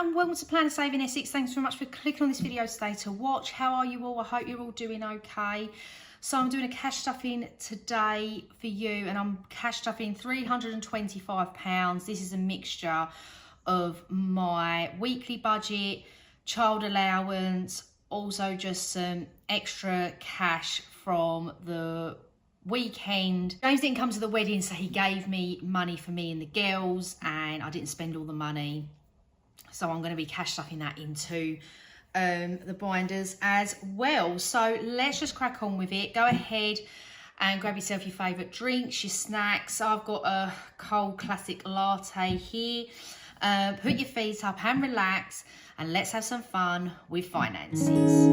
and welcome to Plan a Saving Essex. Thanks very much for clicking on this video today to watch. How are you all? I hope you're all doing okay. So I'm doing a cash stuffing today for you, and I'm cash stuffing £325. This is a mixture of my weekly budget, child allowance, also just some extra cash from the weekend. James didn't come to the wedding, so he gave me money for me and the girls, and I didn't spend all the money. So I'm going to be cash stuffing that into the binders as well. So let's just crack on with it. Go ahead and grab yourself your favourite drinks, your snacks. I've got a cold classic latte here. Put your feet up and relax, and let's have some fun with finances.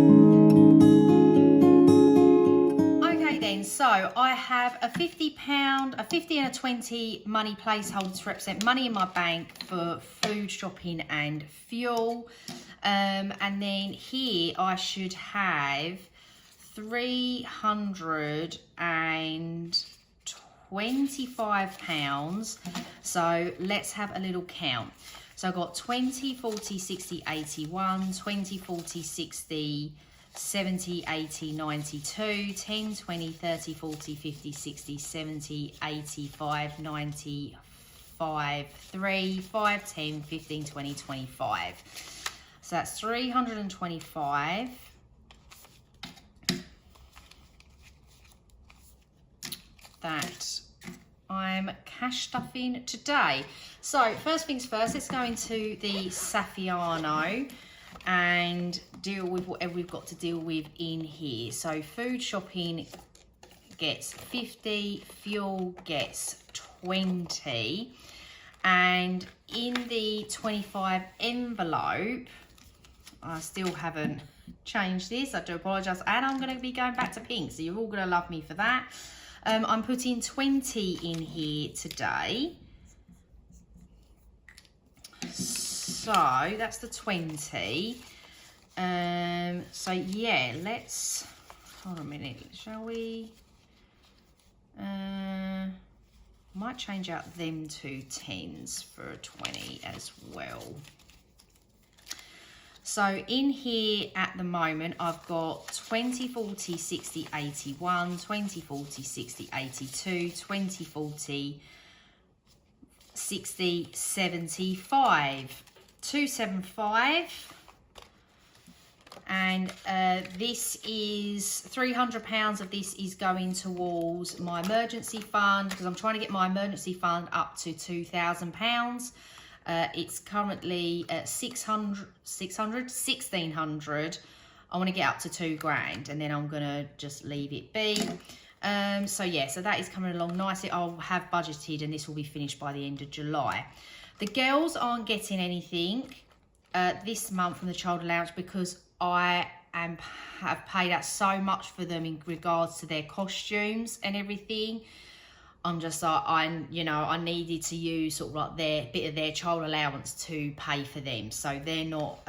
So I have a £50, a 50 and a 20 money placeholder to represent money in my bank for food, shopping and fuel. And then here I should have £325. So let's have a little count. So I've got 20, 40, 60, 81, 20, 40, 60, 70, 80, 92, 10, 20, 30, 40, 50, 60, 70, 85, 95, 3, 5, 10, 15, 20, 25. So that's 325. That I'm cash stuffing today. So first things first, let's go into the Saffiano and deal with whatever we've got to deal with in here. So food shopping gets 50, fuel gets 20, and in the 25 envelope, I still haven't changed this, I do apologise, and I'm going to be going back to pink, so you're all going to love me for that. I'm putting 20 in here today. So that's the 20. So yeah, let's hold on a minute, shall we? Might change out them two 10s for a 20 as well. So in here at the moment, I've got 20, 40, 60, 81, 20, 40, 60, 82, 20, 40, 60, 75, 275, and this is £300 of this is going towards my emergency fund, because I'm trying to get my emergency fund up to £2,000. It's currently at 1600. I want to get up to £2,000, and then I'm gonna just leave it be. So yeah, so that is coming along nicely. I'll have budgeted, and this will be finished by the end of July. The girls aren't getting anything this month from the child allowance, because I have paid out so much for them in regards to their costumes and everything. I'm just like, I needed to use sort of like their bit of their child allowance to pay for them, so they're not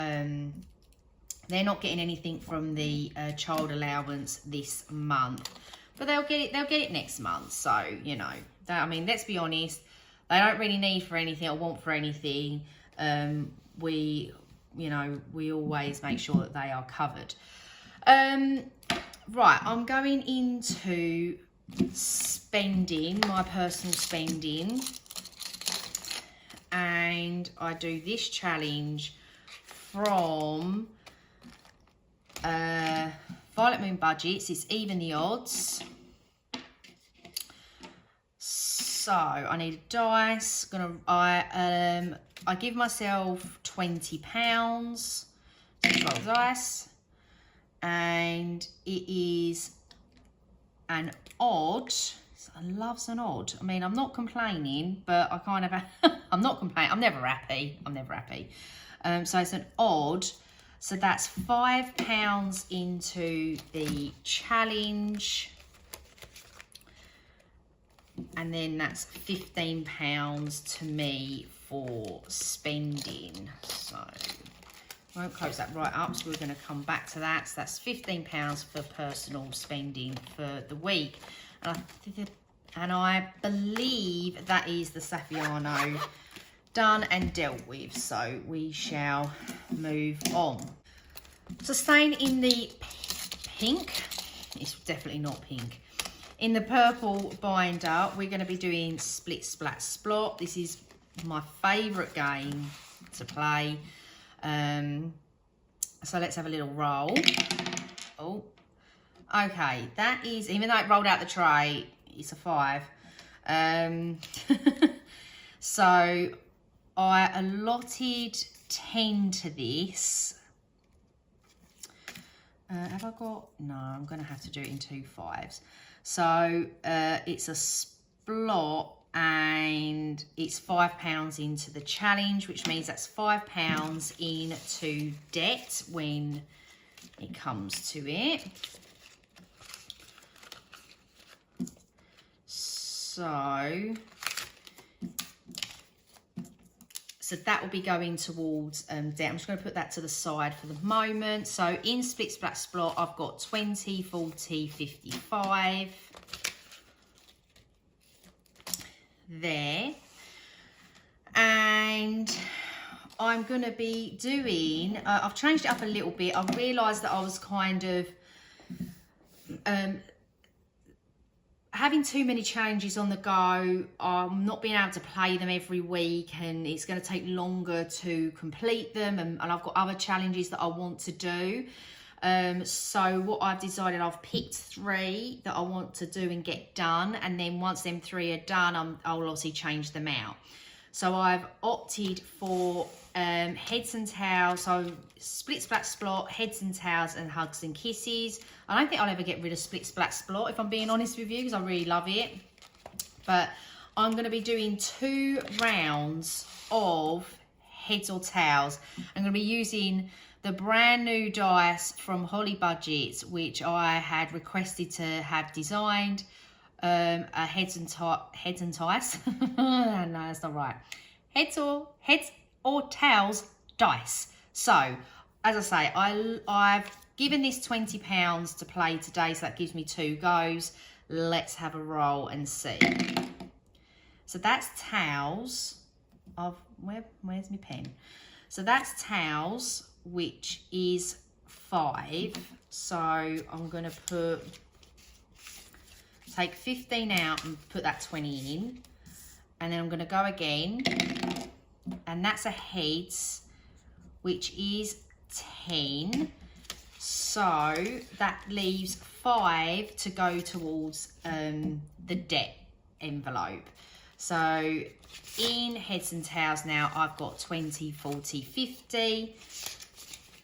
getting anything from the child allowance this month. But they'll get it next month. So, I mean, let's be honest, they don't really need for anything or want for anything. We always make sure that they are covered. Right, I'm going into spending, my personal spending. And I do this challenge from Violet Moon Budgets. It's even the odds. So I need a dice. I give myself £20 to roll dice, and it is an odd. I love an odd. I mean, I'm not complaining, but I kind of I'm not complaining. I'm never happy. So it's an odd. So that's £5 into the challenge, and then that's £15 to me for spending. So I won't close that right up, so we're going to come back to that. So that's £15 for personal spending for the week, and I believe that is the Saffiano done and dealt with. So we shall move on. So staying in the pink, it's definitely not pink. In the purple binder, we're going to be doing Split Splat Splot. This is my favourite game to play. So let's have a little roll. Oh, okay. That is, even though it rolled out the tray, it's a 5. So I allotted 10 to this. Have I got, no, I'm going to have to do it in 2 5s. So it's a splot and it's £5 into the challenge, which means that's £5 into debt when it comes to it. So that will be going towards debt. I'm just going to put that to the side for the moment. So in Split Splat Splot, I've got 20, 40, 55 there. And I'm going to be doing, I've changed it up a little bit. I realised that I was kind of having too many challenges on the go. I'm not being able to play them every week, and it's going to take longer to complete them, and I've got other challenges that I want to do. So what I've decided, I've picked 3 that I want to do and get done, and then once them 3 are done, I'll obviously change them out. So I've opted for heads and tails, so Split Splat Splot, heads and tails, and hugs and kisses. I don't think I'll ever get rid of Split Splat Splot, if I'm being honest with you, because I really love it. But I'm going to be doing 2 rounds of heads or tails. I'm going to be using the brand new dice from Holly Budgets, which I had requested to have designed. A heads and ties. No, that's not right. Heads or tails dice. So, as I say, I've given this £20 to play today, so that gives me 2 goes. Let's have a roll and see. So that's tails. Where's my pen? So that's tails, which is 5. So I'm going to take 15 out and put that 20 in. And then I'm going to go again. And that's a heads, which is 10. So that leaves 5 to go towards the debt envelope. So in heads and tails now, I've got 20, 40, 50.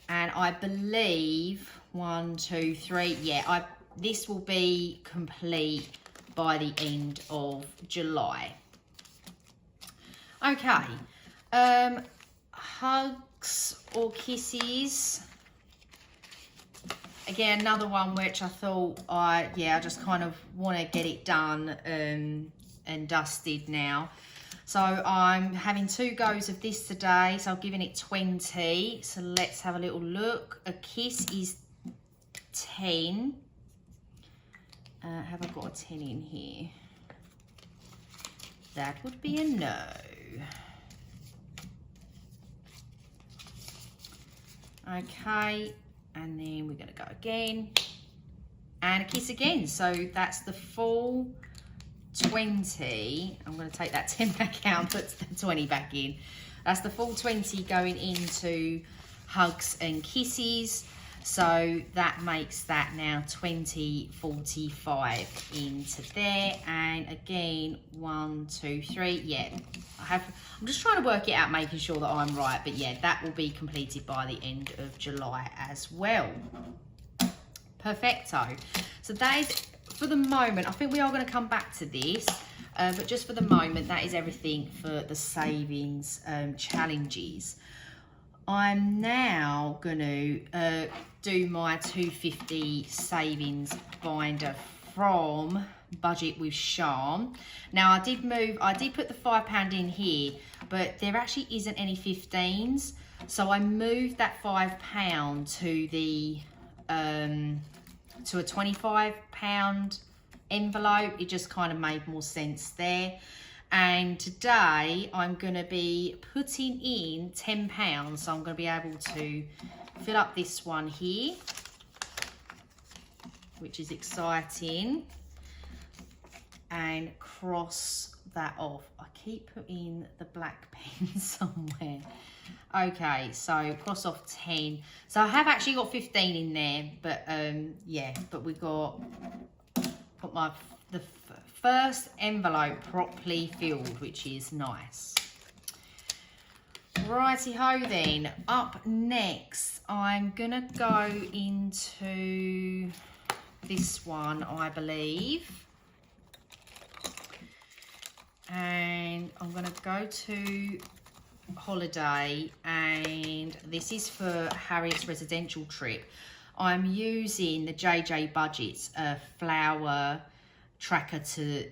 And I believe 1, 2, 3. Yeah, this will be complete by the end of July. Okay. Hugs or kisses. Again, another one which I thought I just kind of want to get it done and dusted now. So I'm having 2 goes of this today, so I'm giving it 20. So let's have a little look. A kiss is 10. Have I got a 10 in here? That would be a no. Okay, and then we're going to go again. And a kiss again. So that's the full 20. I'm going to take that 10 back out and put the 20 back in. That's the full 20 going into hugs and kisses. So that makes that now 20, 45 into there. And again, 1, 2, 3. Yeah, I'm just trying to work it out, making sure that I'm right. But yeah, that will be completed by the end of July as well. Perfecto. So that is, for the moment, I think we are going to come back to this. But just for the moment, that is everything for the savings challenges. I'm now going to do my 250 savings binder from Budget with Charm. Now I did put the £5 in here, but there actually isn't any 15s. So I moved that £5 to the to a £25 envelope. It just kind of made more sense there. And today I'm going to be putting in £10. So I'm going to be able to fill up this one here, which is exciting, and cross that off. I keep putting the black pen somewhere. Okay, so cross off 10. So I have actually got 15 in there, but yeah, but we got the first envelope properly filled, which is nice. Righty ho then. Up next, I'm gonna go into this one, I believe. And I'm gonna go to holiday, and this is for Harriet's residential trip. I'm using the JJ Budgets flower tracker to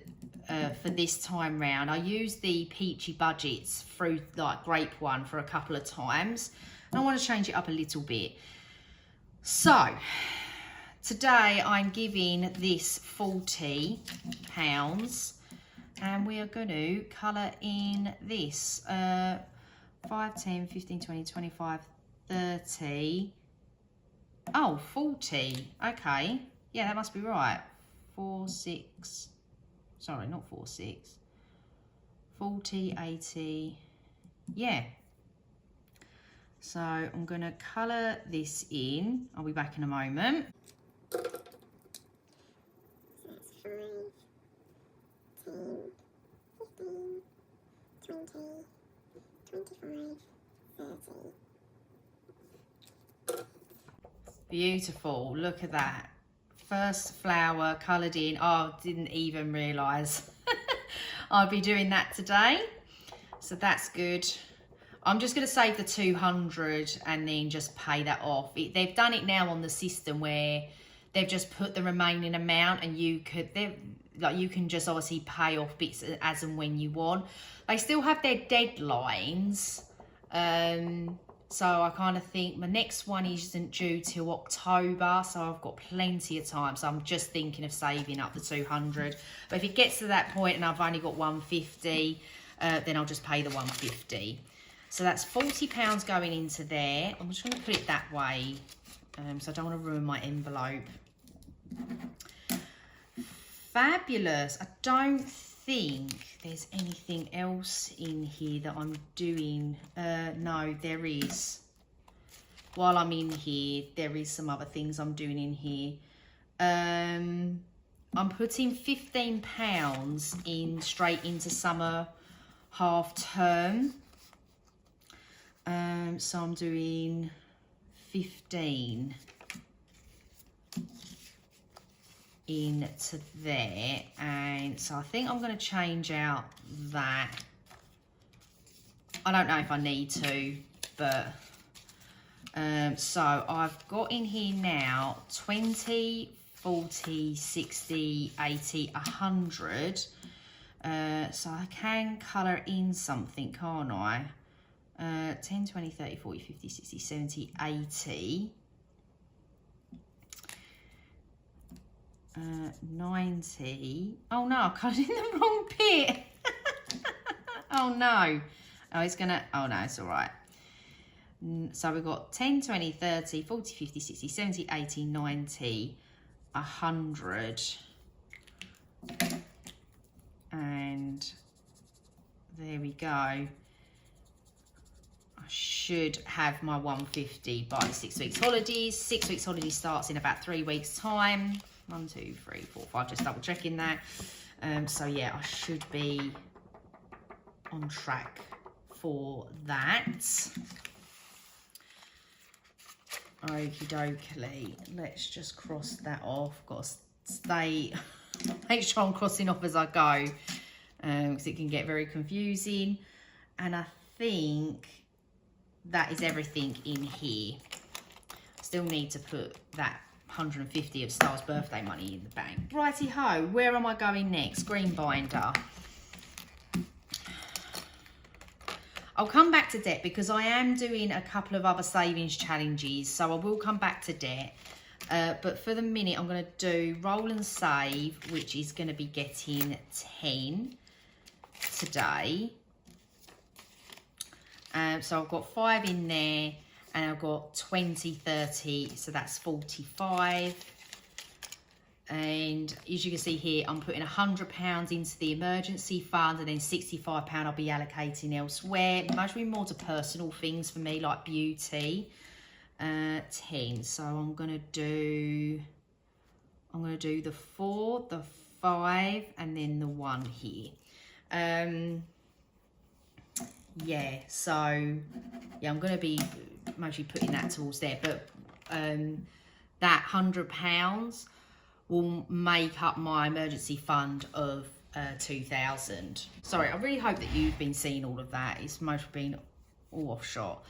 for this time round. I used the Peachy Budgets fruit like grape one for a couple of times, and I want to change it up a little bit. So today I'm giving this £40, and we are going to colour in this 5, 10, 15, 20, 25, 30. Oh, 40. Okay. Yeah, that must be right. 4, 6. Sorry, not 4, 6. 40, 80. Yeah. So I'm going to colour this in. I'll be back in a moment. So that's 5, 10, 15, 20, 25, 30. Beautiful. Look at that. First flower coloured in. Oh, didn't even realise I'd be doing that today. So that's good. I'm just going to save the 200 and then just pay that off. They've done it now on the system where they've just put the remaining amount, and you can just obviously pay off bits as and when you want. They still have their deadlines. So I kind of think my next one isn't due till October, so I've got plenty of time. So I'm just thinking of saving up the 200. But if it gets to that point and I've only got 150, then I'll just pay the 150. So that's £40 going into there. I'm just going to put it that way, so I don't want to ruin my envelope. Fabulous. I don't think there's anything else in here that I'm doing. No, there is. While I'm in here, there is some other things I'm doing in here. I'm putting £15 in straight into summer half term. So I'm doing 15 into there, and so I think I'm going to change out that. I don't know if I need to, but so I've got in here now 20, 40, 60, 80, 100. So I can colour in something, can't I? 10, 20, 30, 40, 50, 60, 70, 80. 90. Oh no, I coloured in the wrong bit. Oh no. Oh, it's gonna, oh no, it's all right. So we've got 10, 20, 30, 40, 50, 60, 70, 80, 90, 100. And there we go. I should have my 150 by the 6 weeks holidays. 6 weeks holiday starts in about 3 weeks time. 1, 2, 3, 4, 5, just double checking that. So yeah, I should be on track for that. Okie dokie, let's just cross that off. Got to stay, make sure I'm crossing off as I go, because it can get very confusing. And I think that is everything in here. Still need to put that 150 of Star's birthday money in the bank. Righty ho, where am I going next? Green binder. I'll come back to debt because I am doing a couple of other savings challenges, so I will come back to debt. But for the minute, I'm going to do roll and save, which is going to be getting 10. today. So I've got 5 in there, and I've got 20, 30, so that's 45. And as you can see here, I'm putting £100 into the emergency fund, and then £65 I'll be allocating elsewhere, mostly more to personal things for me, like beauty. 10. So I'm gonna do the 4, the 5, and then the 1 here. Yeah, so yeah, I'm gonna be mostly putting that towards there, but that £100 will make up my emergency fund of 2,000. Sorry, I really hope that you've been seeing all of that. It's mostly been all off shot.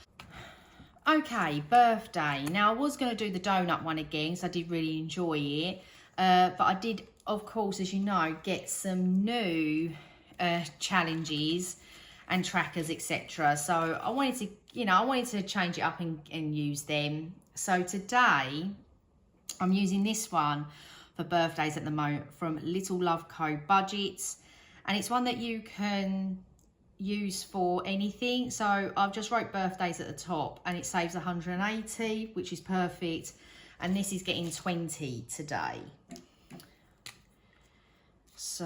Okay, birthday. Now, I was going to do the donut one again, because I did really enjoy it. But I did, of course, as you know, get some new challenges and trackers, etc. So I wanted to, I wanted to change it up and use them. So today, I'm using this one for birthdays at the moment from Little Love Co. Budgets. And it's one that you can use for anything. So I've just wrote birthdays at the top, and it saves 180, which is perfect. And this is getting 20 today. So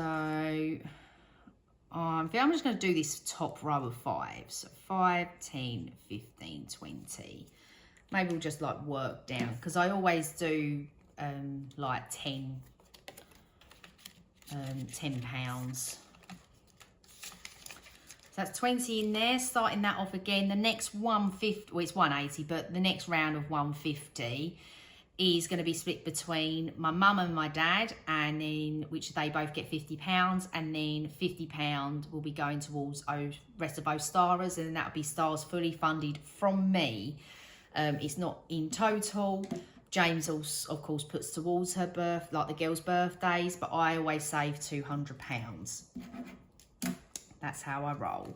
I'm just going to do this top row of 5. So 5, 10, 15, 20. Maybe we'll just like work down, because I always do like 10 pounds. So that's 20 in there. Starting that off again. The next 150, well, it's 180, but the next round of 150 is going to be split between my mum and my dad, and then which they both get £50, and then £50 will be going towards the rest of both starers, and then that'll be stars fully funded from me. It's not in total. James also, of course, puts towards her like the girls' birthdays, but I always save £200. That's how I roll.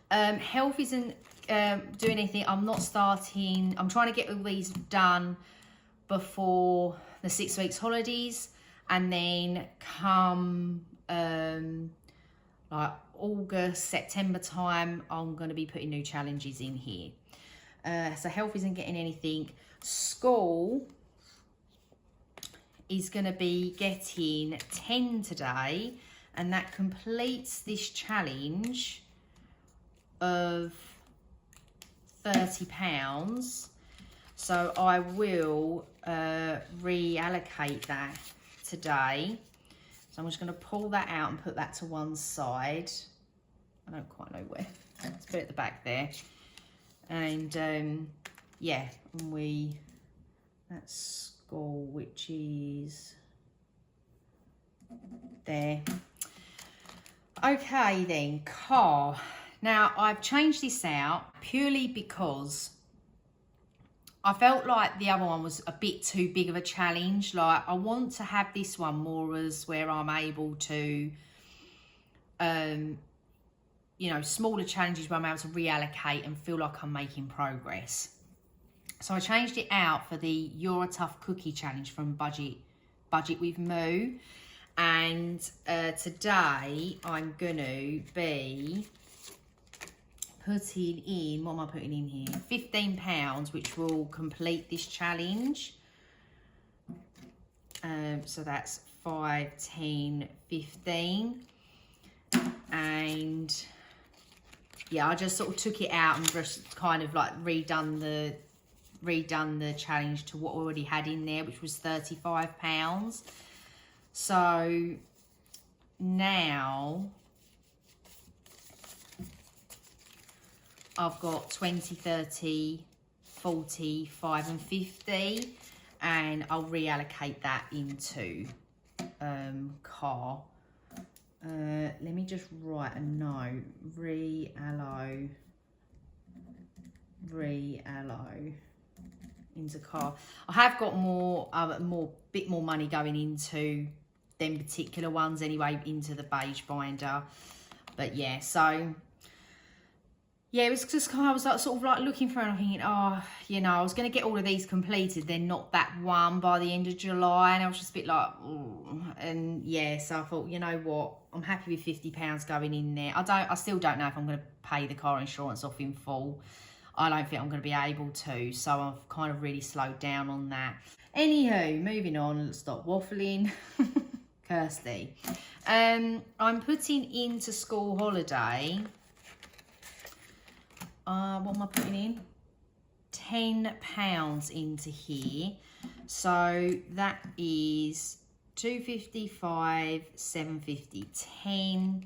Health isn't doing anything. I'm not starting. I'm trying to get all these done before the 6 weeks holidays, and then come like August, September time, I'm going to be putting new challenges in here. So health isn't getting anything. School is going to be getting 10 today, and that completes this challenge of £30. So I will reallocate that today. So I'm just going to pull that out and put that to one side. I don't quite know where. Let's put it at the back there. And yeah, that's school, which is there. Okay then, car. Now I've changed this out purely because I felt like the other one was a bit too big of a challenge. Like, I want to have this one more as where I'm able to, smaller challenges where I'm able to reallocate and feel like I'm making progress. So I changed it out for the You're a Tough Cookie challenge from Budget with Moo. And today I'm going to be putting in, what am I putting in here? £15, which will complete this challenge. So that's 5, 10, 15. And yeah, I just sort of took it out and just kind of like redone the challenge to what I already had in there, which was £35. So now I've got 20, 30, 40, 5 and 50, and I'll reallocate that into car. Let me just write a note. Reallo into car. I have got bit more money going into them particular ones anyway, into the beige binder. But yeah, so yeah, it was just kind of, I was like, sort of like looking for it and thinking, I was going to get all of these completed, then not that one by the end of July. And I was just a bit like, ooh. And yeah, so I thought, you know what, I'm happy with £50 going in there. I still don't know if I'm going to pay the car insurance off in full. I don't think I'm going to be able to, so I've kind of really slowed down on that. Anywho, moving on, let's stop waffling. Kirsty. I'm putting into school holiday. What am I putting in? £10 into here. So that is 255, 750, 10,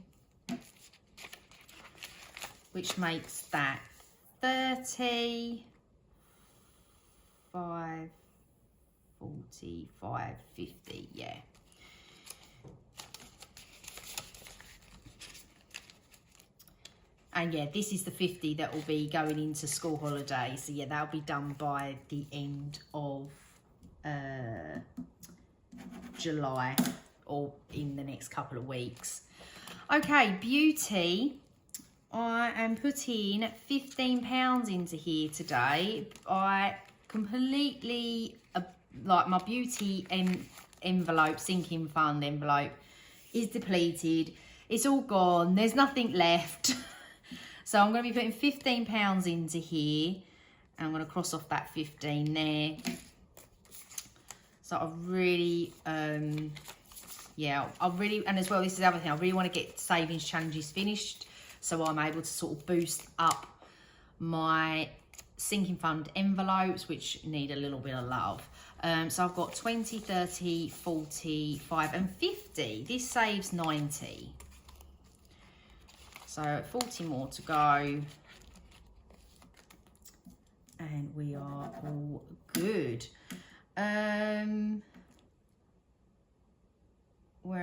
which makes that 30, 5, 45, 50, yeah. And yeah, this is the 50 that will be going into school holiday. So yeah, that'll be done by the end of July, or in the next couple of weeks. Okay, beauty. I am putting £15 into here today. I completely, like my beauty envelope, sinking fund envelope is depleted. It's all gone. There's nothing left. So I'm going to be putting £15 into here. And I'm going to cross off that 15 there. So I really, yeah, and as well, this is the other thing, I really want to get savings challenges finished so I'm able to sort of boost up my sinking fund envelopes, which need a little bit of love. So I've got 20, 30, 45 and 50. This saves 90. So 40 more to go. And we are all good. Where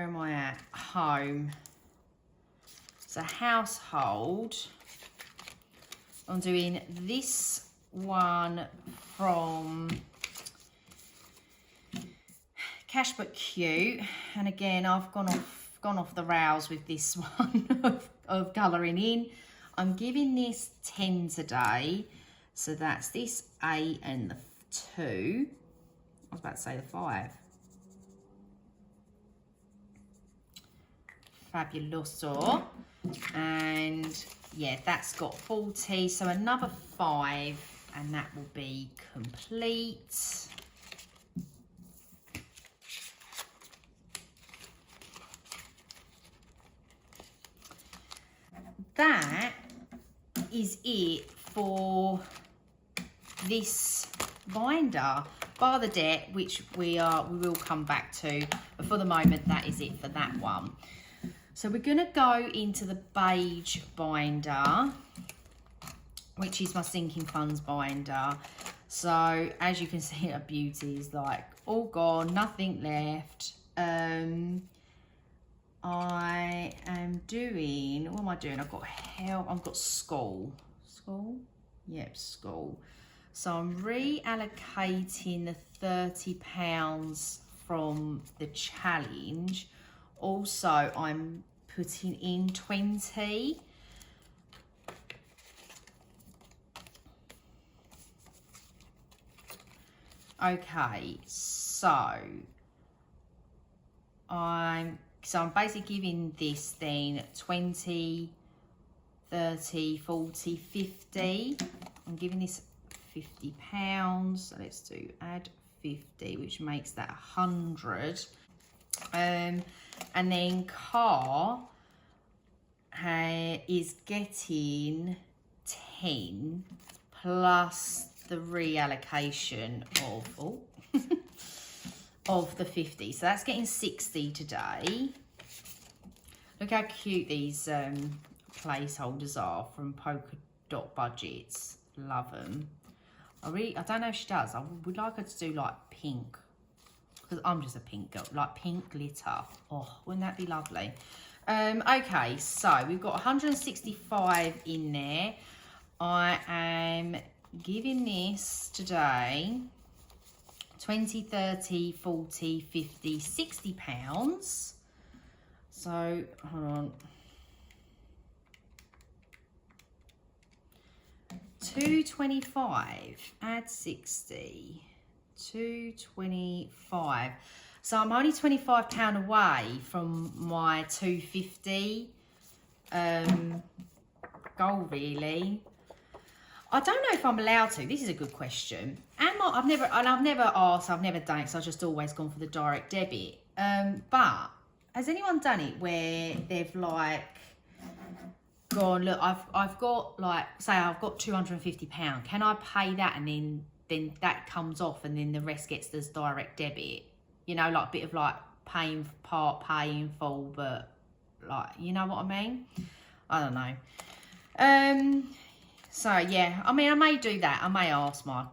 am I at? Home. So household. I'm doing this one from Cash But Cute, and again I've gone off the rails with this one of colouring in. I'm giving this 10 today, so that's this 8 and the 2. I was about to say the 5. Fabuloso. And yeah, that's got 40, so another 5 and that will be complete. That is it for this binder, bar the debt, which we will come back to, but for the moment that is it for that one. So we're going to go into the beige binder, which is my sinking funds binder. So as you can see, our beauty is like all gone, nothing left. I am doing, what am I doing? I've got help, I've got school. School? Yep, school. So I'm reallocating the £30 from the challenge. Also, I'm putting in 20. Okay, so I'm basically giving this then 20, 30, 40, 50. I'm giving this £50. So let's do add 50, which makes that 100. And then car is getting 10 plus the reallocation of of the 50. So that's getting 60 today. Look how cute these placeholders are from Polka Dot Budgets. Love them. I don't know if she does. I would like her to do like pink, because I'm just a pink girl, like pink glitter. Oh, wouldn't that be lovely? Okay, so we've got 165 in there. I am giving this today 20, 30, 40, 50, 60 pounds. So, hold on. 225, add 60, 225. So I'm only £25 away from my 250 goal, really. I don't know if I'm allowed to. This is a good question. I've never asked, I've never done it, so I've just always gone for the direct debit. But has anyone done it where they've like gone, look, I've got like, say I've got £250. Can I pay that and then that comes off and then the rest gets this direct debit? You know, like a bit of like paying full, but like, you know what I mean? I don't know. So yeah, I mean, I may do that. I may ask my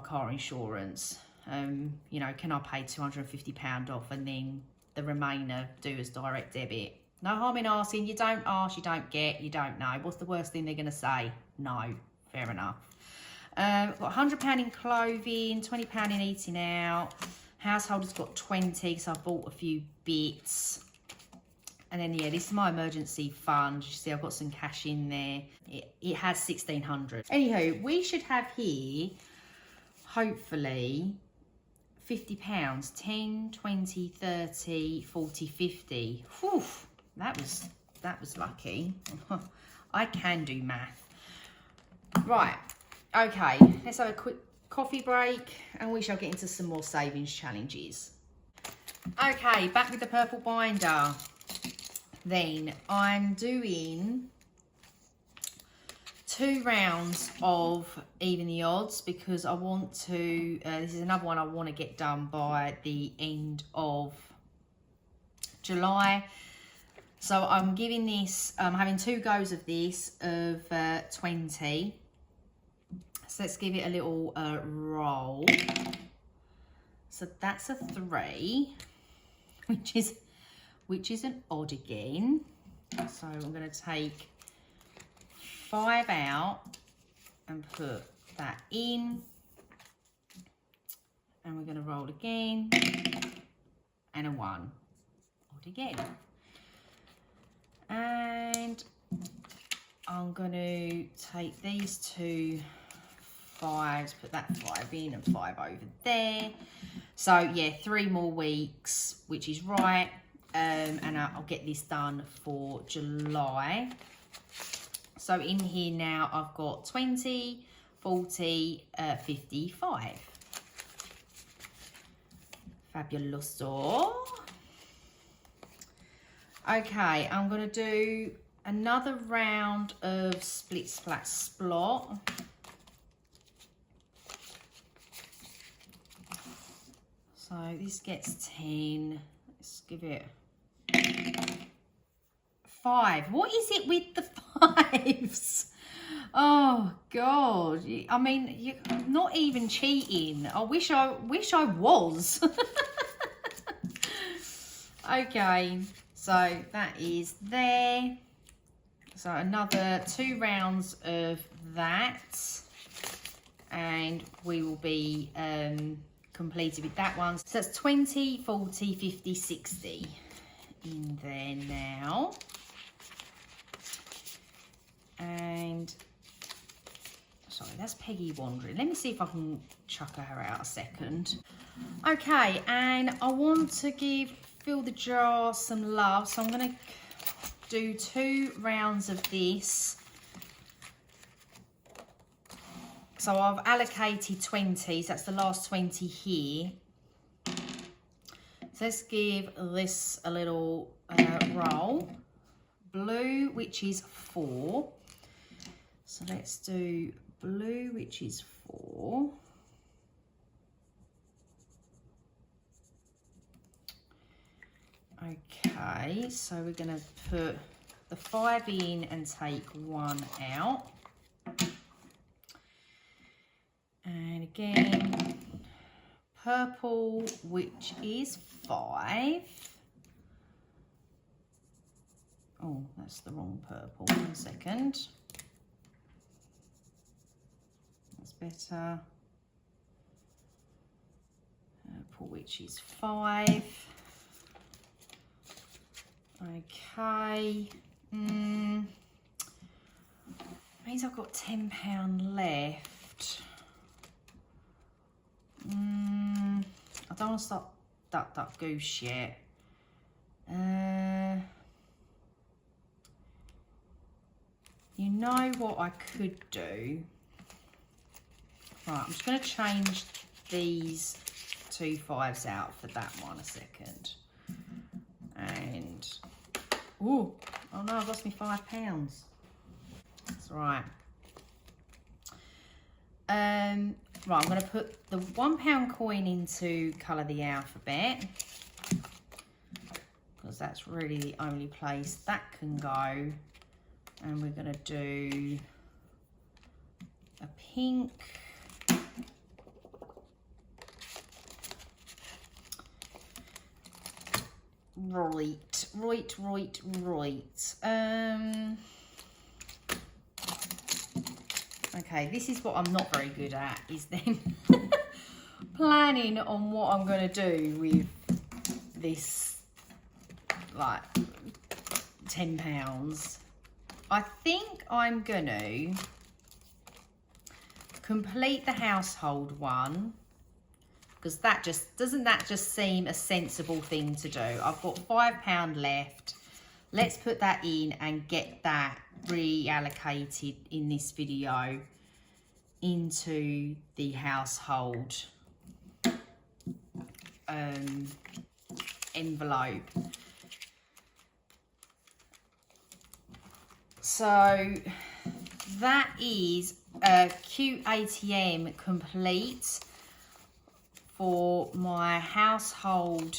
car insurance, you know, can I pay £250 off and then the remainder do as direct debit? No harm in asking. You don't ask, you don't get, you don't know. What's the worst thing they're going to say? No. Fair enough. Got £100 in clothing, £20 in eating out. Household has got 20, so I bought a few bits. And then, yeah, this is my emergency fund. You see, I've got some cash in there. It has 1,600. Anywho, we should have here, hopefully, £50. 10, 20, 30, 40, 50. Whew, that was lucky. I can do math. Right, okay, let's have a quick coffee break and we shall get into some more savings challenges. Okay, back with the purple binder. Then I'm doing 2 rounds of even the odds because I want to, this is another one I want to get done by the end of July. So I'm giving this, I'm having 2 goes of this of 20. So let's give it a little roll. So that's a 3, which is an odd again. So I'm going to take 5 out and put that in. And we're going to roll again. And a 1. Odd again. And I'm going to take these 2 5s, put that 5 in and 5 over there. So yeah, 3 more weeks, which is right. And I'll get this done for July. So in here now, I've got 20, 40, 55. Fabulous. Okay, I'm going to do another round of split, splat, splot. So this gets 10. Let's give it 5. What is it with the 5s? Oh God! I mean, you're not even cheating. I wish I was. Okay, so that is there. So another 2 rounds of that, and we will be completed with that one. So that's 20, 40, 50, 60 in there now. And sorry, that's Peggy wandering. Let me see if I can chuck her out a second. Okay, and I want to fill the jar some love, so I'm going to do 2 rounds of this. So I've allocated 20, so that's the last 20 here. So let's give this a little roll. Blue, which is 4. So let's do blue, which is 4. Okay, so we're going to put the 5 in and take 1 out. And again, purple, which is 5. Oh, that's the wrong purple. 1 second. That's better. Purple, which is 5. Okay. Means I've got £10 left. I don't want to duck duck goose yet. You know what I could do? Right, I'm just going to change these 2 5s out for that one a second. And, oh no, I've lost me £5. That's right. Right, I'm going to put the £1 coin into colour the alphabet, because that's really the only place that can go. And we're going to do a pink. Right. Okay, this is what I'm not very good at, is then planning on what I'm going to do with this, like, £10. I think I'm going to complete the household one, because that doesn't seem a sensible thing to do. I've got £5 left. Let's put that in and get that reallocated in this video into the household envelope. So that is a cute ATM complete for my household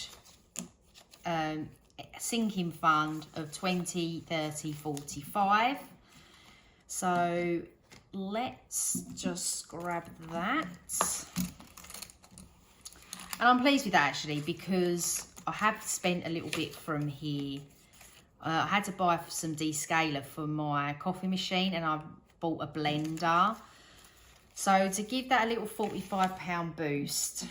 sinking fund of 20, 30, 45. So let's just grab that. And I'm pleased with that actually, because I have spent a little bit from here. I had to buy some descaler for my coffee machine, and I bought a blender. So to give that a little £45 boost,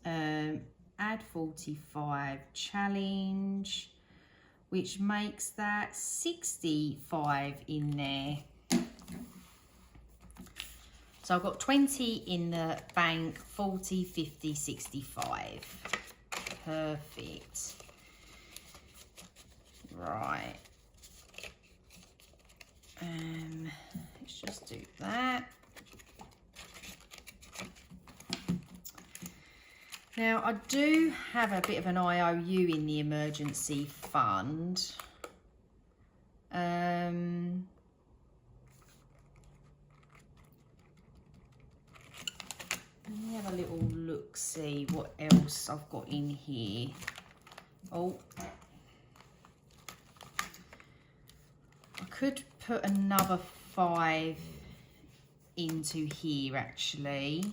add 45 challenge, which makes that 65 in there. So I've got 20 in the bank, 40, 50, 65. Perfect. Right. Let's just do that. Now, I do have a bit of an IOU in the emergency fund. Let me have a little look, see what else I've got in here. Oh, I could put another 5 into here actually.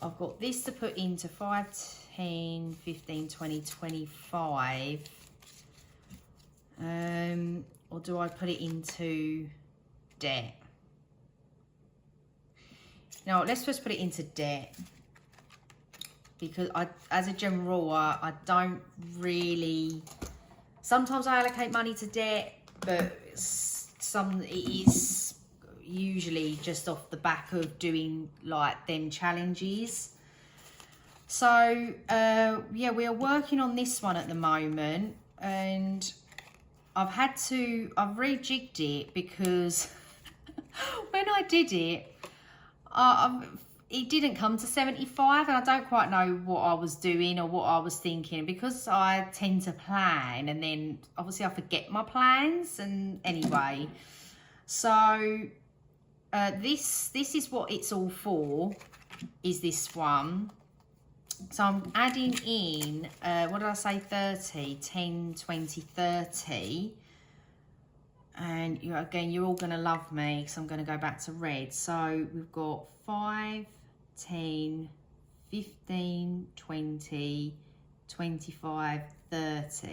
I've got this to put into 5, 10, 15, 20, 25. Or do I put it into debt? No, let's just put it into debt. Because as a general rule, I don't really... Sometimes I allocate money to debt, but it is usually just off the back of doing like them challenges. So yeah, we are working on this one at the moment, and I've rejigged it because when I did it, it didn't come to 75, and I don't quite know what I was doing or what I was thinking, because I tend to plan and then obviously I forget my plans. And anyway, so this is what it's all for, is this one. So I'm adding in what did I say, 30, 10, 20, 30. And again, you're all going to love me because I'm going to go back to red. So we've got 5, 10, 15, 20, 25, 30. So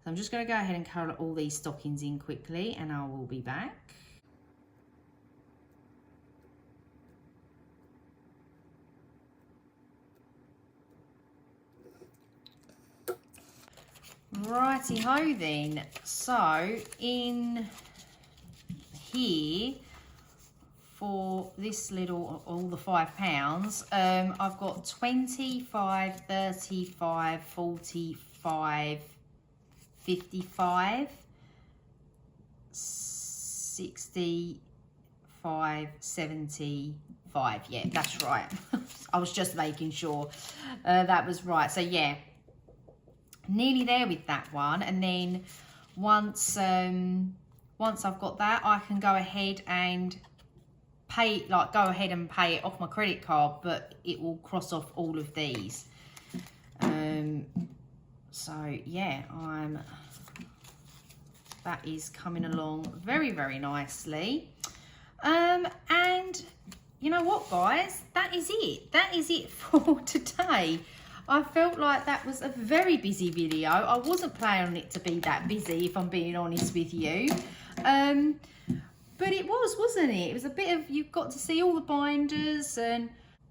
I'm just going to go ahead and colour all these stockings in quickly, and I will be back. Righty ho then. So in here, for this little, all the £5, I've got 25, 35, 45, 55, 65, 75. Yeah, that's right. I was just making sure that was right. So yeah, nearly there with that one. And then once I've got that, I can go ahead and pay it off my credit card, but it will cross off all of these. So yeah, that is coming along very, very nicely. And you know what, guys, that is it for today. I felt like that was a very busy video. I wasn't planning on it to be that busy, if I'm being honest with you. But it was, wasn't it? It was a bit of, you've got to see all the binders, and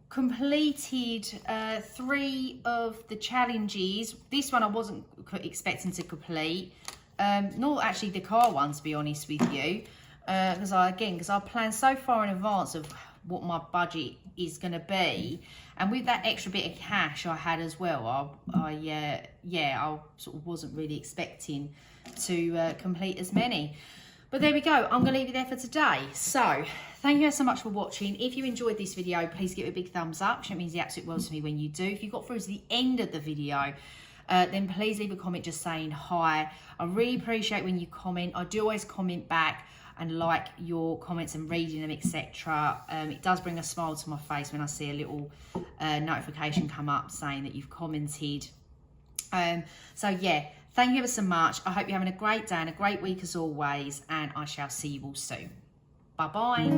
completed 3 of the challenges. This one I wasn't expecting to complete, nor actually the car one, to be honest with you, because I planned so far in advance of what my budget is going to be, and with that extra bit of cash I had as well, I sort of wasn't really expecting to complete as many. But there we go, I'm going to leave it there for today. So, thank you so much for watching. If you enjoyed this video, please give it a big thumbs up. It means the absolute world to me when you do. If you got through to the end of the video, then please leave a comment just saying hi. I really appreciate when you comment. I do always comment back and like your comments and reading them, etc. It does bring a smile to my face when I see a little notification come up saying that you've commented. So yeah, thank you ever so much. I hope you're having a great day and a great week as always, and I shall see you all soon. Bye bye.